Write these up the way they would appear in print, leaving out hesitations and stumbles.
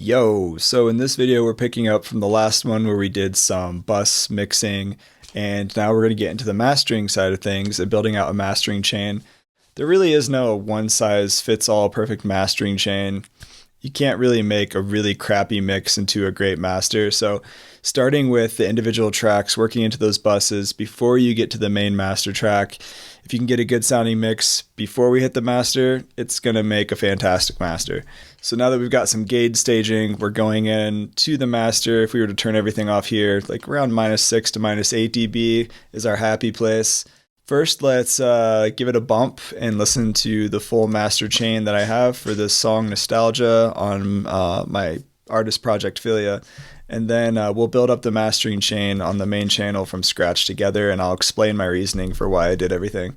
Yo, so in this video we're picking up from the last one where we did some bus mixing, and now we're going to get into the mastering side of things and building out a mastering chain. There really is no one size fits all perfect mastering chain. You can't really make a really crappy mix into a great master. So starting with the individual tracks, working into those buses before you get to the main master track, if you can get a good sounding mix before we hit the master, it's going to make a fantastic master. So now that we've got some gauge staging, we're going in to the master. If we were to turn everything off here, like around -6 to -8 dB is our happy place. First, let's give it a bump and listen to the full master chain that I have for this song Nostalgia on my artist project Philia. And then we'll build up the mastering chain on the main channel from scratch together, and I'll explain my reasoning for why I did everything.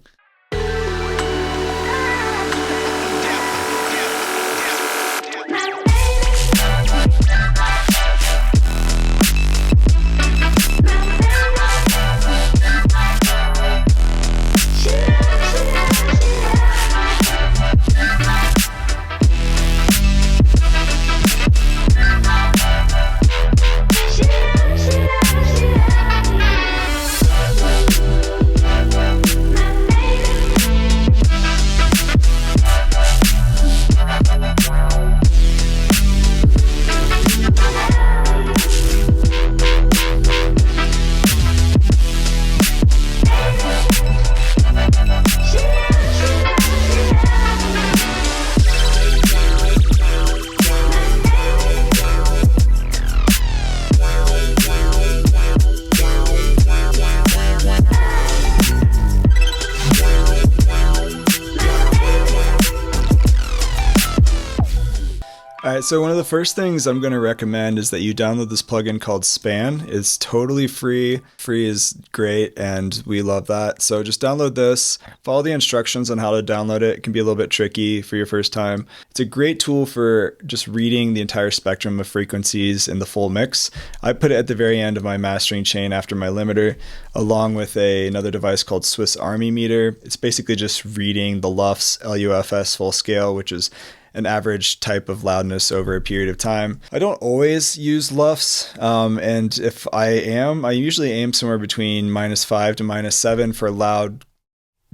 Alright, so one of the first things I'm going to recommend is that you download this plugin called Span. It's totally free. Free is great, and we love that. So just download this, follow the instructions on how to download it. It can be a little bit tricky for your first time. It's a great tool for just reading the entire spectrum of frequencies in the full mix. I put it at the very end of my mastering chain after my limiter, along with another device called Swiss Army Meter. It's basically just reading the LUFS, LUFS full scale, which is an average type of loudness over a period of time. I don't always use LUFS, and if I usually aim somewhere between -5 to -7 for loud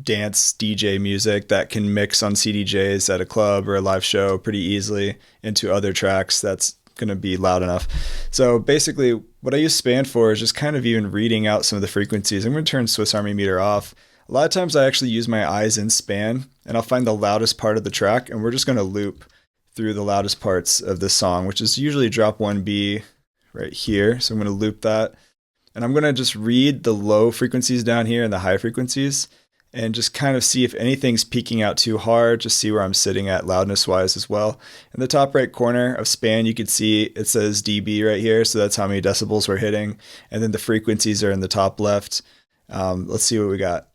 dance DJ music that can mix on CDJs at a club or a live show pretty easily into other tracks that's going to be loud enough. So basically what I use Span for is just kind of even reading out some of the frequencies. I'm going to turn Swiss Army Meter off. A lot of times I actually use my eyes in Span, and I'll find the loudest part of the track, and we're just going to loop through the loudest parts of this song, which is usually drop 1B right here. So I'm going to loop that, and I'm going to just read the low frequencies down here and the high frequencies, and just kind of see if anything's peaking out too hard, just see where I'm sitting at loudness wise as well. In the top right corner of Span, you can see it says dB right here, so that's how many decibels we're hitting, and then the frequencies are in the top left. Let's see what we got.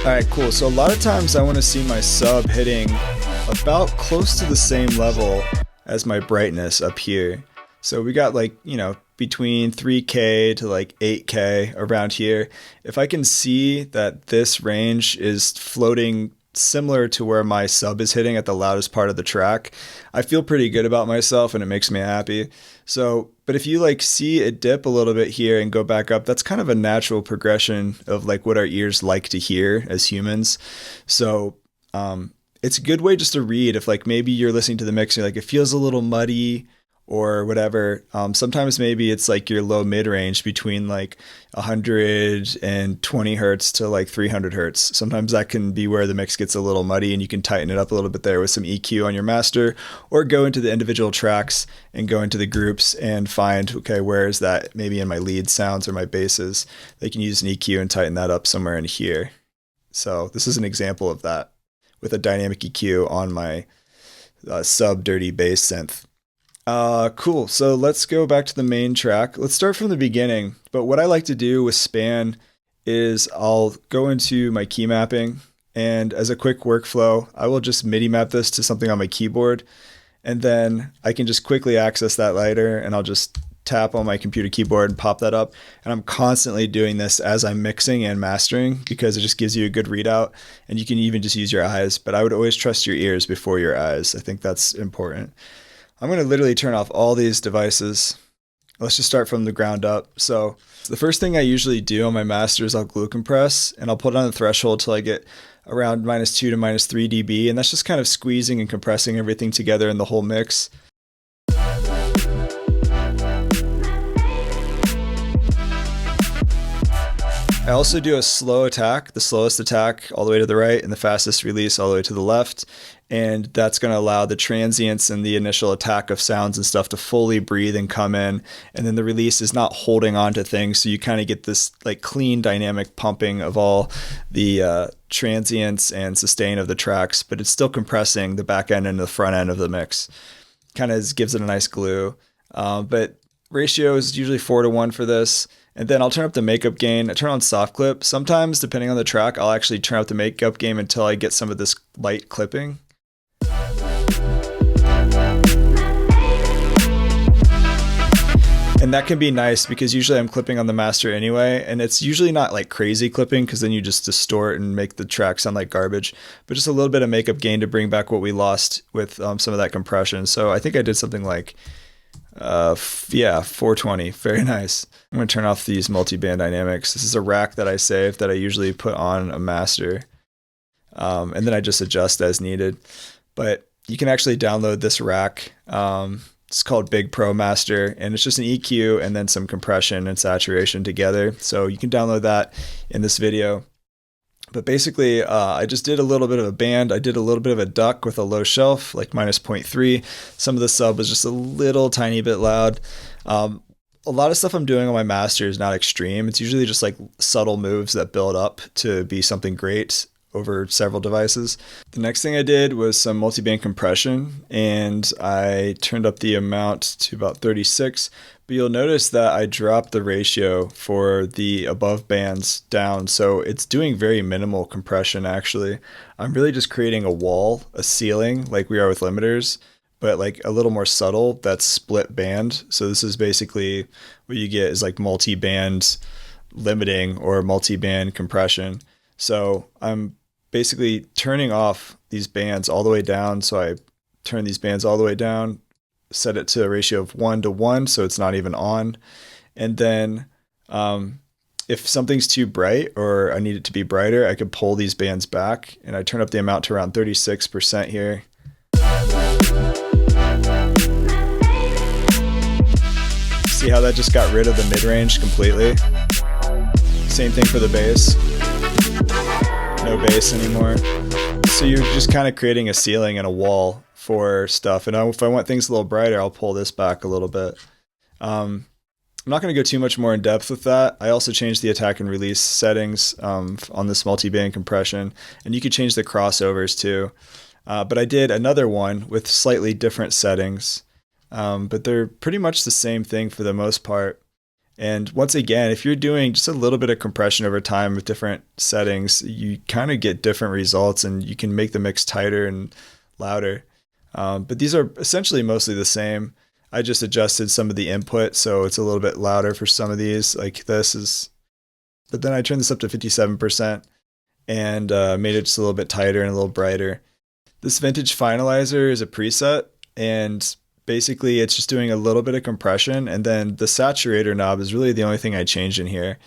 Alright, cool. So a lot of times I want to see my sub hitting about close to the same level as my brightness up here. So we got between 3K to 8K around here. If I can see that this range is floating similar to where my sub is hitting at the loudest part of the track, I feel pretty good about myself, and it makes me happy. So, but if you see it dip a little bit here and go back up, that's kind of a natural progression of what our ears like to hear as humans. So it's a good way just to read if maybe you're listening to the mix and you're it feels a little muddy or whatever. Sometimes maybe it's your low mid-range between 120 hertz to 300 hertz. Sometimes that can be where the mix gets a little muddy, and you can tighten it up a little bit there with some EQ on your master, or go into the individual tracks and go into the groups and find, okay, where is that maybe in my lead sounds or my basses. They can use an EQ and tighten that up somewhere in here. So this is an example of that with a dynamic EQ on my sub dirty bass synth. Cool. So let's go back to the main track. Let's start from the beginning. But what I like to do with Span is I'll go into my key mapping, and as a quick workflow, I will just MIDI map this to something on my keyboard, and then I can just quickly access that later, and I'll just tap on my computer keyboard and pop that up. And I'm constantly doing this as I'm mixing and mastering because it just gives you a good readout. And you can even just use your eyes, but I would always trust your ears before your eyes. I think that's important. I'm going to literally turn off all these devices. Let's just start from the ground up. So the first thing I usually do on my master is I'll glue compress, and I'll put it on the threshold till I get around -2 to -3 dB. And that's just kind of squeezing and compressing everything together in the whole mix. I also do a slow attack, the slowest attack all the way to the right and the fastest release all the way to the left. And that's going to allow the transients and the initial attack of sounds and stuff to fully breathe and come in. And then the release is not holding on to things. So you kind of get this like clean dynamic pumping of all the transients and sustain of the tracks, but it's still compressing the back end and the front end of the mix. Kind of gives it a nice glue. But ratio is usually 4:1 for this. And then I'll turn up the makeup gain. I turn on soft clip. Sometimes, depending on the track, I'll actually turn up the makeup gain until I get some of this light clipping. And that can be nice because usually I'm clipping on the master anyway, and it's usually not like crazy clipping because then you just distort and make the track sound like garbage, but just a little bit of makeup gain to bring back what we lost with some of that compression. So I think I did something like 420. Very nice. I'm going to turn off these multi-band dynamics. This is a rack that I saved that I usually put on a master. And then I just adjust as needed. But you can actually download this rack. It's called Big Pro Master, and it's just an EQ and then some compression and saturation together. So you can download that in this video. But basically, I just did a little bit of a band. I did a little bit of a duck with a low shelf, like -0.3. Some of the sub was just a little tiny bit loud. A lot of stuff I'm doing on my master is not extreme. It's usually just like subtle moves that build up to be something great over several devices. The next thing I did was some multi-band compression, and I turned up the amount to about 36. But you'll notice that I dropped the ratio for the above bands down, so it's doing very minimal compression actually. I'm really just creating a wall, a ceiling, like we are with limiters, but like a little more subtle, that's split band. So this is basically what you get is like multi-band limiting or multi-band compression. So I'm basically turning off these bands all the way down. So I turn these bands all the way down, set it to a ratio of 1:1, so it's not even on. And then if something's too bright or I need it to be brighter, I could pull these bands back, and I turn up the amount to around 36% here. See how that just got rid of the mid-range completely? Same thing for the bass. No bass anymore. So you're just kind of creating a ceiling and a wall for stuff. And if I want things a little brighter, I'll pull this back a little bit. I'm not going to go too much more in depth with that. I also changed the attack and release settings on this multi-band compression, and you could change the crossovers too. But I did another one with slightly different settings, but they're pretty much the same thing for the most part. And once again, if you're doing just a little bit of compression over time with different settings, you kind of get different results, and you can make the mix tighter and louder. But these are essentially mostly the same. I just adjusted some of the input, so it's a little bit louder for some of these, like this is. But then I turned this up to 57% and made it just a little bit tighter and a little brighter. This vintage finalizer is a preset, and basically it's just doing a little bit of compression, and then the saturator knob is really the only thing I changed in here.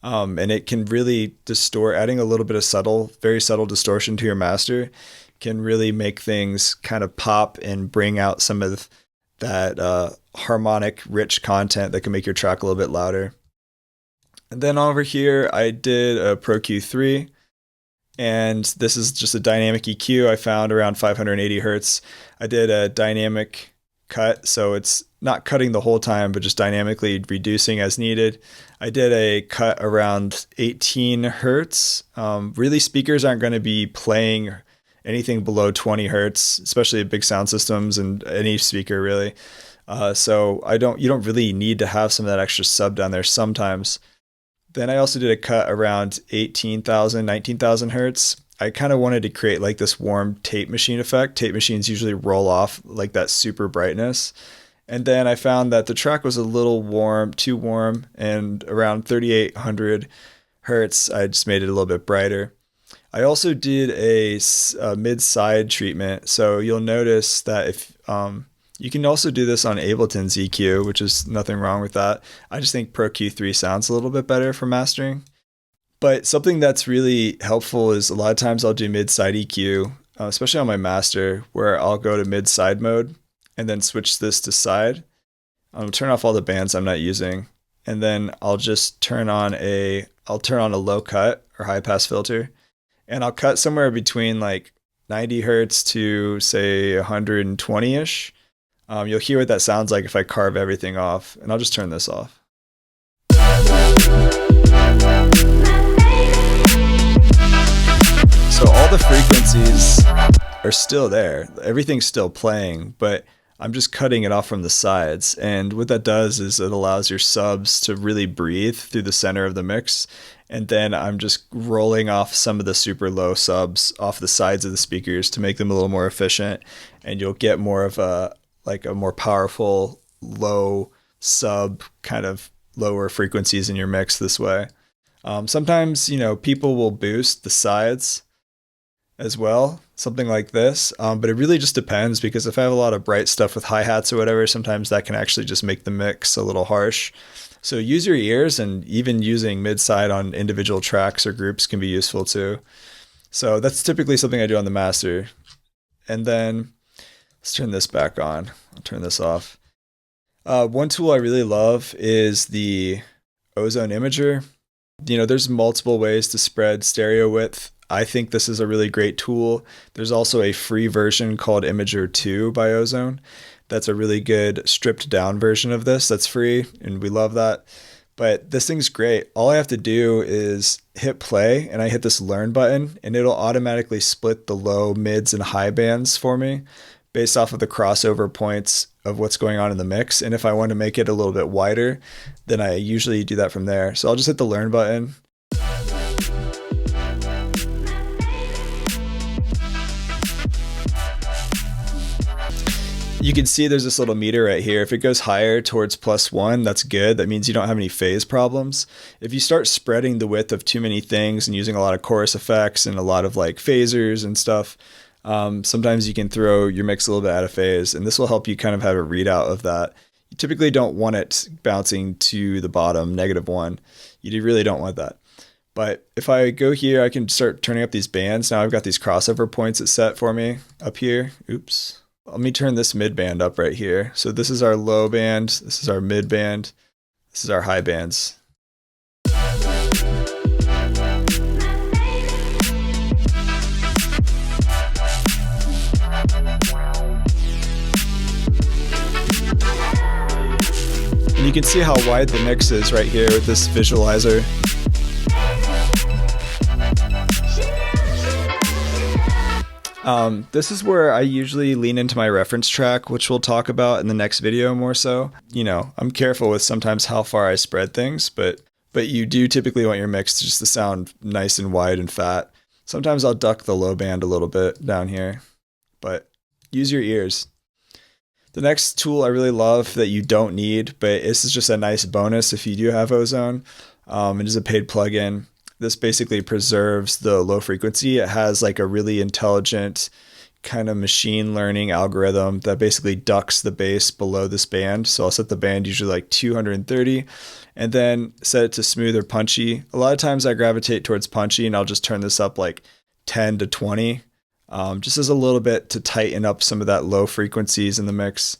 And it can really distort, adding a little bit of very subtle distortion to your master can really make things kind of pop and bring out some of that harmonic, rich content that can make your track a little bit louder. And then over here, I did a Pro Q3, and this is just a dynamic EQ I found around 580 Hertz. I did a dynamic cut, so it's not cutting the whole time, but just dynamically reducing as needed. I did a cut around 18 Hertz. Really, speakers aren't going to be playing anything below 20 Hertz, especially big sound systems and any speaker really. So you don't really need to have some of that extra sub down there sometimes. Then I also did a cut around 18,000, 19,000 Hertz. I kind of wanted to create like this warm tape machine effect. Tape machines usually roll off like that super brightness. And then I found that the track was a little warm, too warm, and around 3800 hertz, I just made it a little bit brighter. I also did a mid-side treatment, so you'll notice that if you can also do this on Ableton's EQ, which is nothing wrong with that. I just think Pro Q3 sounds a little bit better for mastering. But something that's really helpful is a lot of times I'll do mid-side EQ, especially on my master, where I'll go to mid-side mode and then switch this to side. I'll turn off all the bands I'm not using, and then I'll just turn on a low cut or high pass filter, and I'll cut somewhere between like 90 hertz to say 120-ish. You'll hear what that sounds like if I carve everything off, and I'll just turn this off. So all the frequencies are still there. Everything's still playing, but I'm just cutting it off from the sides. And what that does is it allows your subs to really breathe through the center of the mix. And then I'm just rolling off some of the super low subs off the sides of the speakers to make them a little more efficient. And you'll get more of a more powerful low sub kind of lower frequencies in your mix this way. Sometimes, people will boost the sides as well, something like this. But it really just depends, because if I have a lot of bright stuff with hi-hats or whatever, sometimes that can actually just make the mix a little harsh. So use your ears, and even using mid-side on individual tracks or groups can be useful too. So that's typically something I do on the master. And then let's turn this back on. I'll turn this off. One tool I really love is the Ozone Imager. There's multiple ways to spread stereo width. I think this is a really great tool. There's also a free version called Imager 2 by Ozone. That's a really good stripped down version of this. That's free, and we love that. But this thing's great. All I have to do is hit play, and I hit this learn button, and it'll automatically split the low, mids, and high bands for me based off of the crossover points of what's going on in the mix. And if I want to make it a little bit wider, then I usually do that from there. So I'll just hit the learn button. You can see there's this little meter right here. If it goes higher towards +1, that's good. That means you don't have any phase problems. If you start spreading the width of too many things and using a lot of chorus effects and a lot of like phasers and stuff, sometimes you can throw your mix a little bit out of phase, and this will help you kind of have a readout of that. You typically don't want it bouncing to the bottom, -1. You really don't want that. But if I go here, I can start turning up these bands. Now I've got these crossover points it's set for me up here. Oops. Let me turn this mid band up right here. So this is our low band, this is our mid band, this is our high bands. And you can see how wide the mix is right here with this visualizer. This is where I usually lean into my reference track, which we'll talk about in the next video more so. I'm careful with sometimes how far I spread things, but you do typically want your mix just to sound nice and wide and fat. Sometimes I'll duck the low band a little bit down here, but use your ears. The next tool I really love that you don't need, but this is just a nice bonus if you do have Ozone. It is a paid plugin. This basically preserves the low frequency. It has like a really intelligent kind of machine learning algorithm that basically ducks the bass below this band. So I'll set the band usually like 230 and then set it to smooth or punchy. A lot of times I gravitate towards punchy, and I'll just turn this up like 10 to 20, just as a little bit to tighten up some of that low frequencies in the mix,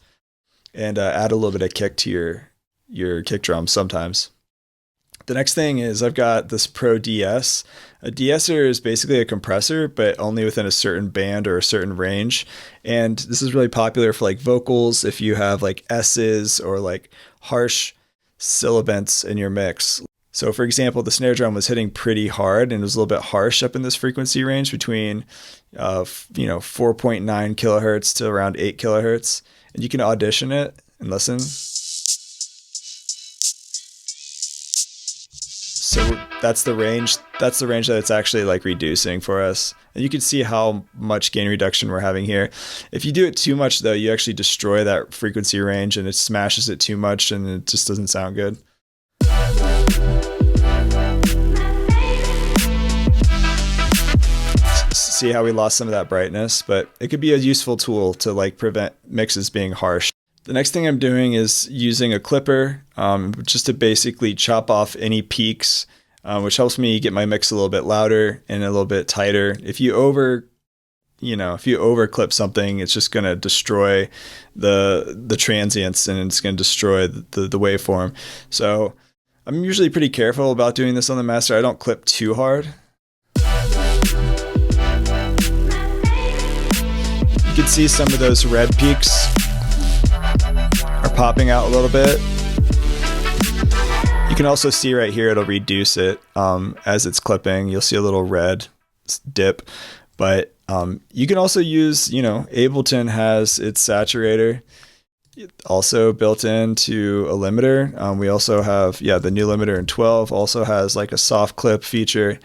and add a little bit of kick to your kick drum sometimes. The next thing is I've got this Pro de-ess. A de-esser is basically a compressor, but only within a certain band or a certain range. And this is really popular for like vocals if you have like S's or like harsh sibilants in your mix. So for example, the snare drum was hitting pretty hard and it was a little bit harsh up in this frequency range between 4.9 kilohertz to around 8 kilohertz. And you can audition it and listen. So that's the range that it's actually like reducing for us. And you can see how much gain reduction we're having here. If you do it too much, though, you actually destroy that frequency range and it smashes it too much and it just doesn't sound good. See how we lost some of that brightness, but it could be a useful tool to like prevent mixes being harsh. The next thing I'm doing is using a clipper just to basically chop off any peaks, which helps me get my mix a little bit louder and a little bit tighter. If you overclip something, it's just going to destroy the transients and it's going to destroy the waveform. So I'm usually pretty careful about doing this on the master. I don't clip too hard. You can see some of those red peaks are popping out a little bit. You can also see right here, it'll reduce it as it's clipping. You'll see a little red dip, but you can also use, Ableton has its saturator also built into a limiter. We also have, the new limiter in 12 also has like a soft clip feature.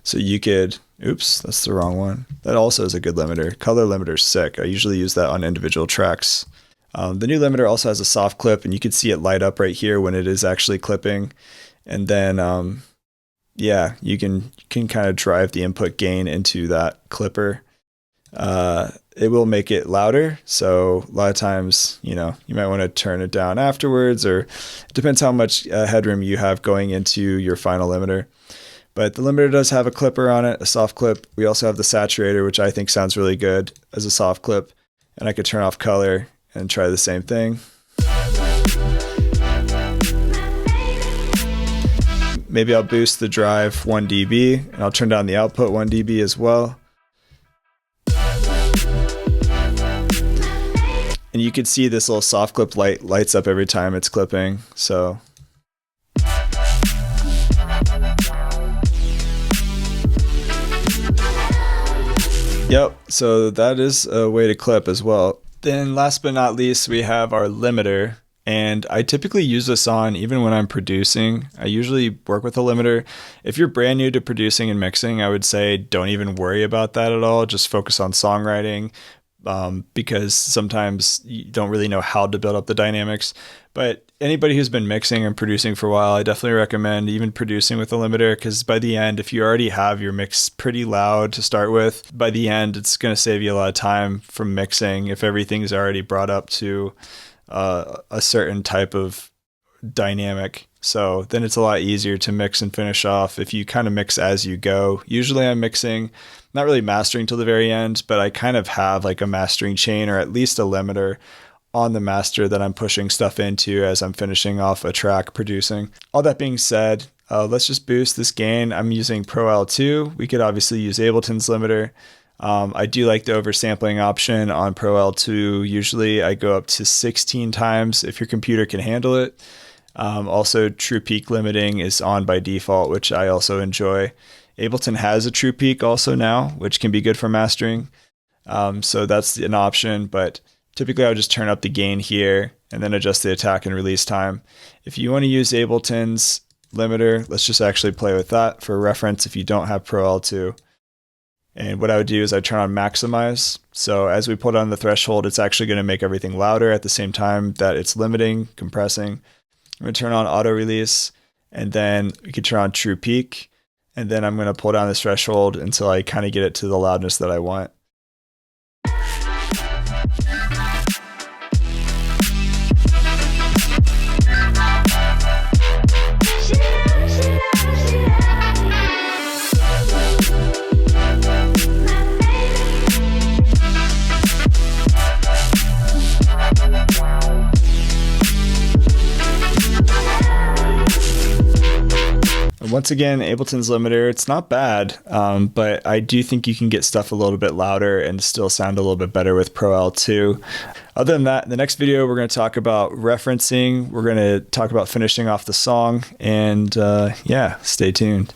So you could, oops, that's the wrong one. That also is a good limiter. Color limiter's sick. I usually use that on individual tracks. The new limiter also has a soft clip, and you can see it light up right here when it is actually clipping. And then, you can kind of drive the input gain into that clipper. It will make it louder. So a lot of times, you might want to turn it down afterwards, or it depends how much headroom you have going into your final limiter. But the limiter does have a clipper on it, a soft clip. We also have the saturator, which I think sounds really good as a soft clip. And I could turn off color and try the same thing. Maybe I'll boost the drive 1 dB, and I'll turn down the output 1 dB as well. And you can see this little soft clip lights up every time it's clipping. So yep, so that is a way to clip as well. Then last but not least, we have our limiter. And I typically use this on even when I'm producing. I usually work with a limiter. If you're brand new to producing and mixing, I would say don't even worry about that at all. Just focus on songwriting, because sometimes you don't really know how to build up the dynamics. But anybody who's been mixing and producing for a while, I definitely recommend even producing with a limiter, because by the end, if you already have your mix pretty loud to start with, by the end, it's going to save you a lot of time from mixing if everything's already brought up to a certain type of dynamic. So then it's a lot easier to mix and finish off if you kind of mix as you go. Usually I'm mixing, not really mastering till the very end, but I kind of have like a mastering chain or at least a limiter on the master that I'm pushing stuff into as I'm finishing off a track producing. All that being said, let's just boost this gain. I'm using Pro L2. We could obviously use Ableton's limiter. I do like the oversampling option on Pro L2. Usually I go up to 16 times if your computer can handle it. Also, true peak limiting is on by default, which I also enjoy. Ableton has a true peak also now, which can be good for mastering. So that's an option, but typically I would just turn up the gain here and then adjust the attack and release time. If you want to use Ableton's limiter, let's just actually play with that for reference if you don't have Pro L2. And what I would do is I turn on maximize. So as we pull down the threshold, it's actually going to make everything louder at the same time that it's limiting, compressing. I'm going to turn on auto release, and then we can turn on true peak. And then I'm going to pull down this threshold until I kind of get it to the loudness that I want. Once again, Ableton's limiter, it's not bad, but I do think you can get stuff a little bit louder and still sound a little bit better with Pro L2. Other than that, in the next video, we're going to talk about referencing. We're going to talk about finishing off the song, and stay tuned.